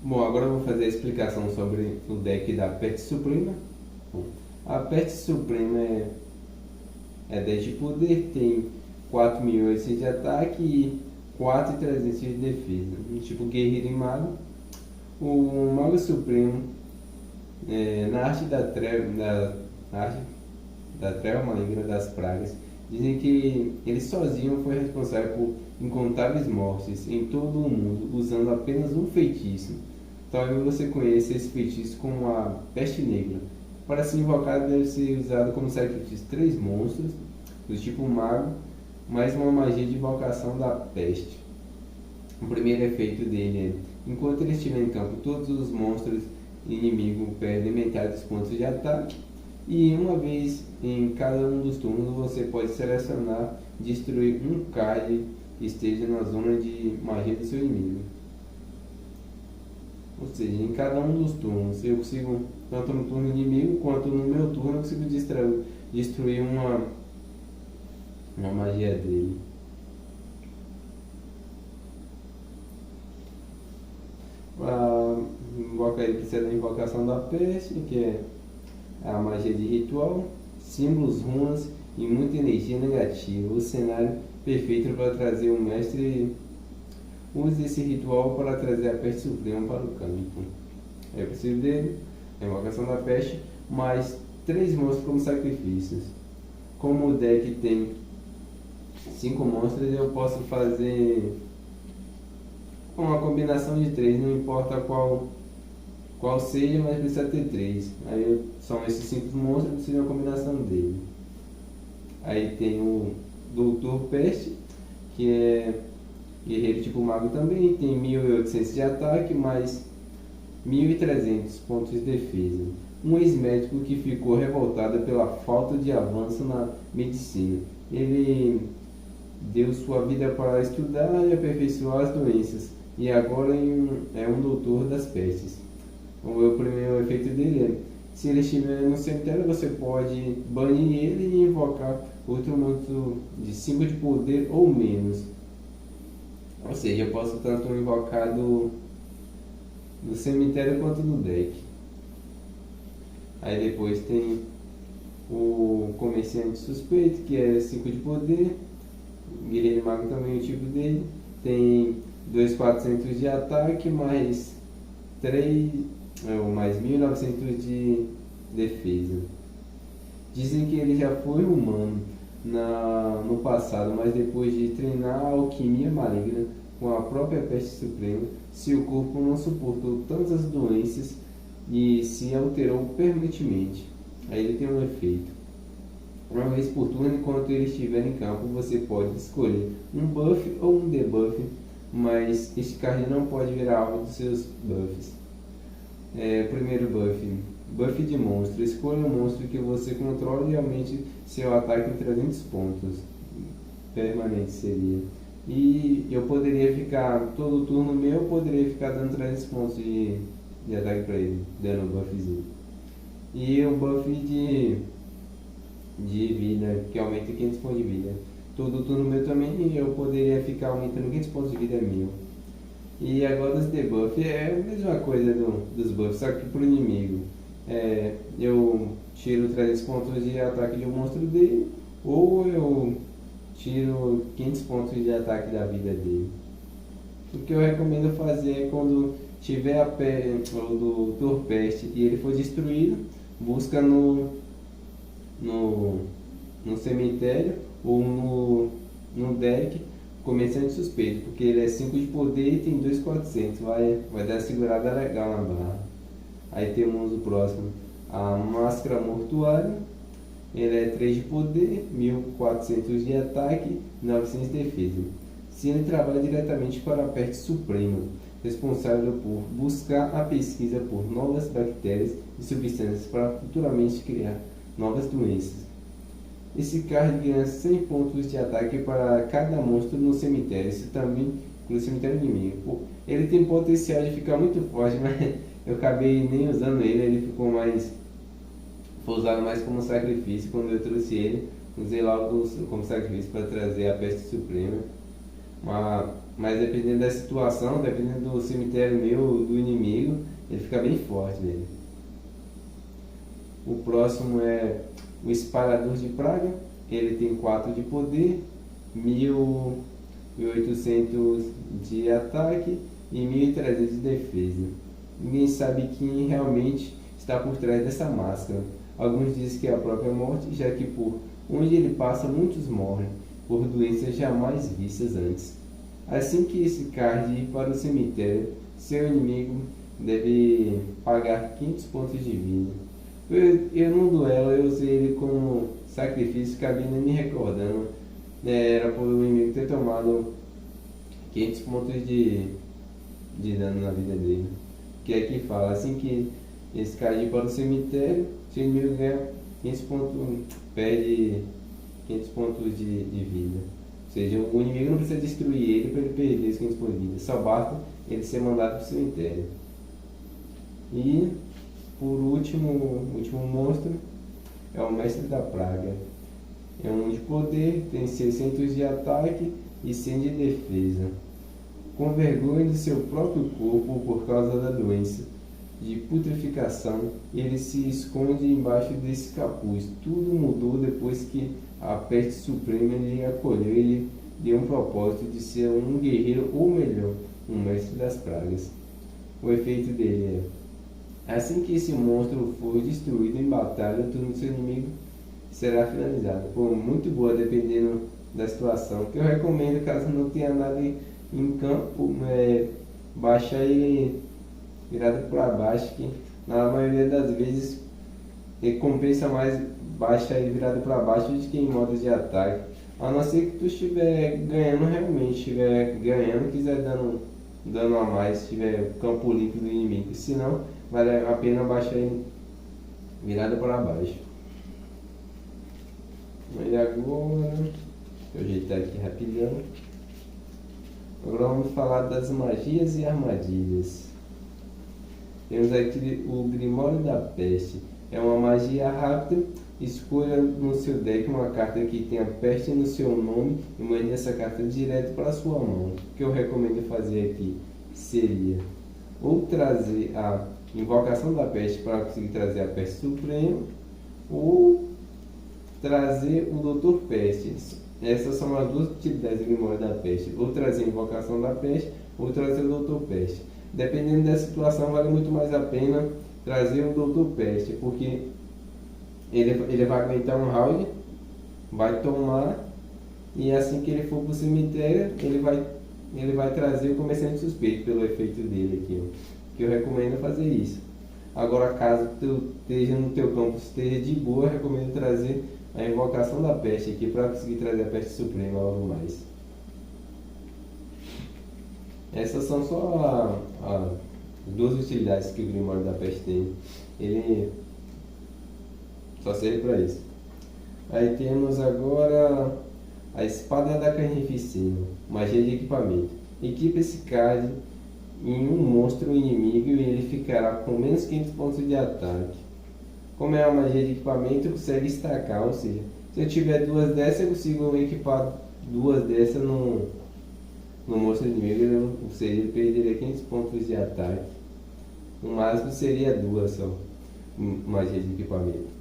Bom, agora eu vou fazer a explicação sobre o deck da Peste Suprema. Bom, a Peste Suprema é 10 de poder, tem 4.800 de ataque e 4.300 de defesa. Tipo guerreiro e mago. O Mago Supremo, na arte da treva, maligna das pragas, dizem que ele sozinho foi responsável por incontáveis mortes em todo o mundo, usando apenas um feitiço. Talvez você conheça esse feitiço como a Peste Negra. Para se invocar, deve ser usado como sacrifício 3 monstros do tipo mago, mais uma magia de invocação da peste. O primeiro efeito dele é: enquanto ele estiver em campo, todos os monstros inimigos perdem metade dos pontos de ataque. E uma vez em cada um dos turnos você pode selecionar destruir um card que esteja na zona de magia do seu inimigo. Ou seja, em cada um dos turnos eu consigo, tanto no turno inimigo quanto no meu turno, eu consigo destruir uma magia dele. Ele precisa da invocação da peste, que é a magia de ritual, símbolos, runas e muita energia negativa. O cenário perfeito para trazer o mestre. Use esse ritual para trazer a peste suprema para o campo. Eu preciso dele, a invocação da peste, mais 3 monstros como sacrifícios. Como o deck tem 5 monstros, eu posso fazer uma combinação de 3, não importa qual seja, mas precisa ter 3. Aí são esses 5 monstros, precisa de uma combinação dele. Aí tem o Doutor Peste, que é guerreiro tipo mago também, tem 1.800 de ataque, mais 1.300 pontos de defesa. Um ex-médico que ficou revoltado pela falta de avanço na medicina. Ele deu sua vida para estudar e aperfeiçoar as doenças, e agora é um doutor das pestes. O primeiro efeito dele é: se ele estiver no cemitério, você pode banir ele e invocar outro monstro de 5 de poder ou menos. Ou seja, eu posso tanto invocar do cemitério quanto do deck. Aí depois tem o comerciante suspeito, que é 5 de poder. Guerreiro mago também é o tipo dele. Tem 2.400 de ataque, mais 1.900 de defesa. Dizem que ele já foi humano no passado, mas depois de treinar a alquimia maligna com a própria peste suprema, seu corpo não suportou tantas doenças e se alterou permanentemente. Aí ele tem um efeito: uma vez por turno, enquanto ele estiver em campo, você pode escolher um buff ou um debuff, mas este card não pode virar alvo dos seus buffs. Primeiro buff de monstro. Escolha um monstro que você controla e aumente seu ataque em 300 pontos. Permanente seria. E eu poderia ficar, todo turno meu, eu poderia ficar dando 300 pontos de ataque para ele, dando um buffzinho. E o buff de vida, que aumenta 500 pontos de vida. Todo turno meu também, eu poderia ficar aumentando 500 pontos de vida meu. E agora os debuffs é a mesma coisa dos buffs, só que pro inimigo. Eu tiro 300 pontos de ataque de um monstro dele, ou eu tiro 500 pontos de ataque da vida dele. O que eu recomendo fazer é quando tiver o Doutor Peste e ele for destruído, busca no cemitério ou no deck comerciante suspeito, porque ele é 5 de poder e tem 2.400, vai dar uma segurada legal na barra. Aí temos o próximo, a Máscara Mortuária. Ele é 3 de poder, 1.400 de ataque, 900 de defesa. Se ele trabalha diretamente para a Peste Suprema, responsável por buscar a pesquisa por novas bactérias e substâncias para futuramente criar novas doenças. Esse card ganha 100 pontos de ataque para cada monstro no cemitério. Isso também inclui o cemitério inimigo. Ele tem potencial de ficar muito forte, mas eu acabei nem usando ele. Ele ficou foi usado mais como sacrifício. Quando eu trouxe ele, usei logo como sacrifício para trazer a Peste Suprema. Mas dependendo da situação, dependendo do cemitério meu, do inimigo, Ele fica bem forte, velho. O próximo é o Espalhador de Praga. Ele tem 4 de poder, 1800 de ataque e 1300 de defesa. Ninguém sabe quem realmente está por trás dessa máscara. Alguns dizem que é a própria morte, já que por onde ele passa muitos morrem, por doenças jamais vistas antes. Assim que esse card ir para o cemitério, seu inimigo deve pagar 500 pontos de vida. Eu num duelo eu usei ele como sacrifício, acabei nem me recordando. Era para o inimigo ter tomado 500 pontos de dano na vida dele. Que aqui fala, assim que esse cair para o cemitério, seu inimigo ganha 500 pontos, perde 500 pontos de vida. Ou seja, o inimigo não precisa destruir ele para ele perder os 500 pontos de vida, só basta ele ser mandado para o cemitério. E por último monstro é o Mestre da Praga. É 1 de poder, tem 600 de ataque e 100 de defesa. Com vergonha de seu próprio corpo por causa da doença de putrefação, ele se esconde embaixo desse capuz. Tudo mudou depois que a peste suprema lhe acolheu. Ele deu um propósito de ser um guerreiro, ou melhor, um mestre das pragas. O efeito dele é: assim que esse monstro for destruído em batalha, o turno do seu inimigo será finalizado. Pô, muito boa, dependendo da situação. Que eu recomendo, caso não tenha nada em campo, baixar ele virado para baixo, que na maioria das vezes ele compensa mais baixar ele virado para baixo do que em modo de ataque. A não ser que tu estiver ganhando realmente, estiver ganhando, quiser dando a mais, tiver campo limpo do inimigo. Se não, vale a pena baixar ele virado para baixo. E agora, deixa eu ajeitar aqui rapidão. Agora vamos falar das magias e armadilhas. Temos aqui o Grimório da Peste. É uma magia rápida. Escolha no seu deck uma carta que tenha peste no seu nome e mande essa carta direto para a sua mão. O que eu recomendo fazer aqui seria ou trazer a Invocação da Peste para conseguir trazer a Peste Suprema, ou trazer o Doutor Peste. Essas são as duas utilidades do Grimório da Peste: ou trazer a Invocação da Peste, ou trazer o Doutor Peste. Dependendo da situação, vale muito mais a pena trazer o Doutor Peste, porque ele vai aguentar um round, vai tomar, e assim que ele for para o cemitério, ele vai trazer o Comerciante Suspeito pelo efeito dele aqui, ó. Que eu recomendo fazer isso. Agora, caso tu esteja no teu campo, esteja de boa, eu recomendo trazer a Invocação da Peste aqui para conseguir trazer a Peste Suprema logo mais. Essas são só as duas utilidades que o Grimório da Peste tem. Ele só serve para isso. Aí temos agora a Espada da Carnificina, magia de equipamento. Equipe esse card em um monstro inimigo e ele ficará com menos 500 pontos de ataque. Como é uma magia de equipamento, consegue estacar, ou seja, se eu tiver duas dessas, eu consigo equipar duas dessas no monstro inimigo, ou seja, ele perderia 500 pontos de ataque. No máximo seria duas só, magia de equipamento.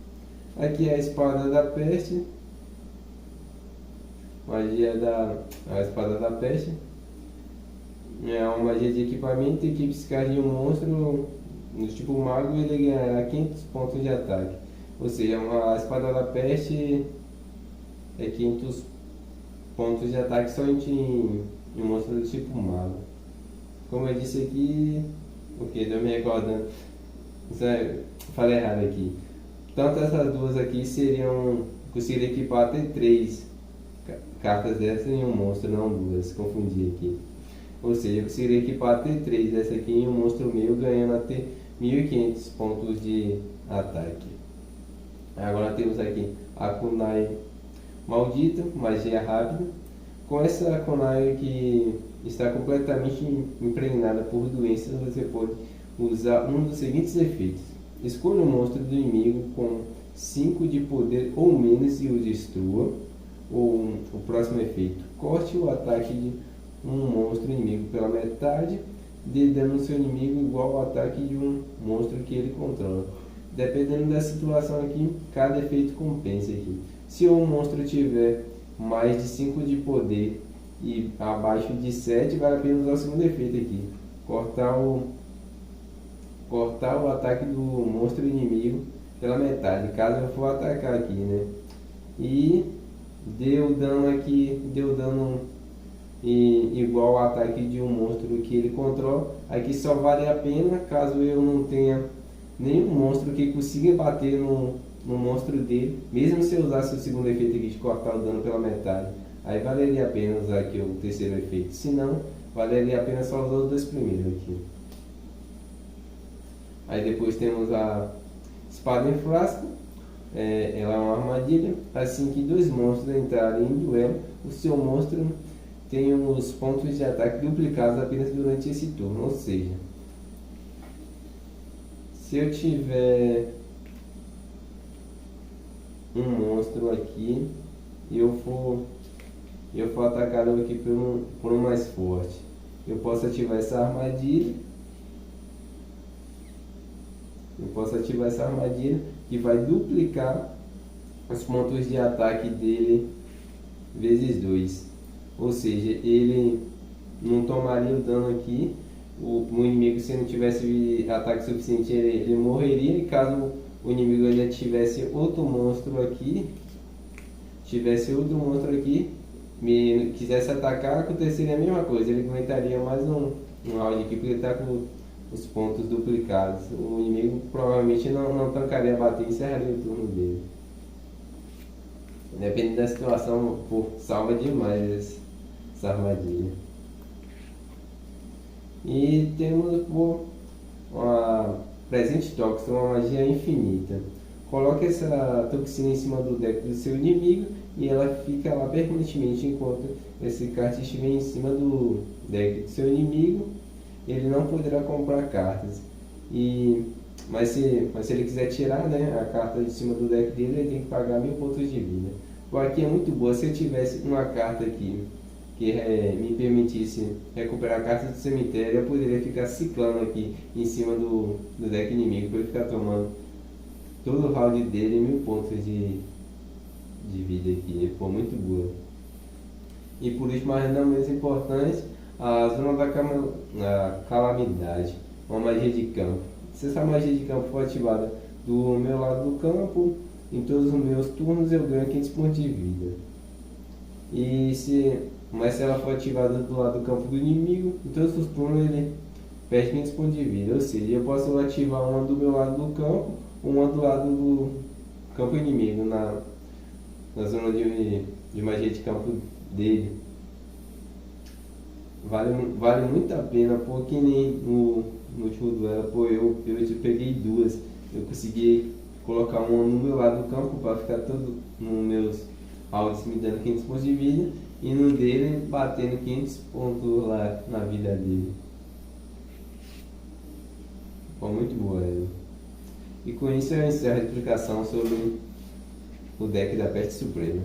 Aqui é a Espada da Peste, a Espada da Peste. É uma magia de equipamento e que descarga um monstro no tipo mago, ele ganhará 500 pontos de ataque. Ou seja, a Espada da Peste é 500 pontos de ataque somente em um monstro do tipo mago. Como eu disse aqui, deu me recordando, falei errado aqui. Tanto essas duas aqui conseguiria equipar até 3 cartas dessas em um monstro, não duas, confundi aqui. Ou seja, eu conseguiria equipar até 3 dessa aqui em um monstro meu, ganhando até 1500 pontos de ataque. Agora temos aqui a Kunai Maldita, magia rápida. Com essa Kunai que está completamente impregnada por doenças, você pode usar um dos seguintes efeitos: escolha um monstro do inimigo com 5 de poder ou menos e o destrua. Ou o próximo efeito: corte o ataque de um monstro inimigo pela metade de dano no seu inimigo igual ao ataque de um monstro que ele controla. Dependendo da situação aqui, cada efeito compensa aqui. Se o monstro tiver mais de 5 de poder e abaixo de 7, vale a pena usar o segundo efeito aqui. Cortar o ataque do monstro inimigo pela metade, caso eu for atacar aqui, né? E deu dano aqui, igual ao ataque de um monstro que ele controla. Aqui só vale a pena caso eu não tenha nenhum monstro que consiga bater no monstro dele, mesmo se eu usasse o segundo efeito aqui de cortar o dano pela metade. Aí valeria a pena usar aqui o terceiro efeito, se não, valeria a pena só usar os dois primeiros aqui. Aí depois temos a espada em frasco. Ela é uma armadilha. Assim que dois monstros entrarem em duelo, o seu monstro tem os pontos de ataque duplicados apenas durante esse turno. Ou seja, se eu tiver um monstro aqui e eu for atacado aqui por um mais forte, eu posso ativar essa armadilha. Que vai duplicar os pontos de ataque dele vezes 2. Ou seja, ele não tomaria o dano aqui. O inimigo, se não tivesse ataque suficiente, ele morreria. E caso o inimigo ainda tivesse outro monstro aqui, me quisesse atacar, aconteceria a mesma coisa. Ele aguentaria mais um round aqui, porque ele está com os pontos duplicados. O inimigo provavelmente não tancaria a bater e encerraria o turno dele. Dependendo da situação, salva demais essa armadilha. E temos uma presente tóxica, uma magia infinita. Coloque essa toxina em cima do deck do seu inimigo e ela fica lá permanentemente enquanto esse kart estiver em cima do deck do seu inimigo. Ele não poderá comprar cartas. Mas se ele quiser tirar, né, a carta de cima do deck dele, ele tem que pagar 1000 pontos de vida. Aqui é muito boa. Se eu tivesse uma carta aqui que me permitisse recuperar cartas do cemitério, eu poderia ficar ciclando aqui em cima do deck inimigo, para ele ficar tomando todo o round dele 1000 pontos de vida aqui. Ficou muito boa. E por último, mas não menos importante, a zona da calamidade, uma magia de campo. Se essa magia de campo for ativada do meu lado do campo, em todos os meus turnos eu ganho 500 pontos de vida. Mas se ela for ativada do lado do campo do inimigo, em todos os turnos ele perde 500 pontos de vida. Ou seja, eu posso ativar uma do meu lado do campo, uma do lado do campo inimigo, na zona de magia de campo dele. Vale muito a pena, porque nem no último duelo, eu peguei duas. Eu consegui colocar uma no meu lado do campo para ficar todo nos meus rounds me dando 500 pontos de vida, e no dele batendo 500 pontos lá na vida dele. Ficou muito boa ela. E com isso eu encerro a explicação sobre o deck da Peste Suprema.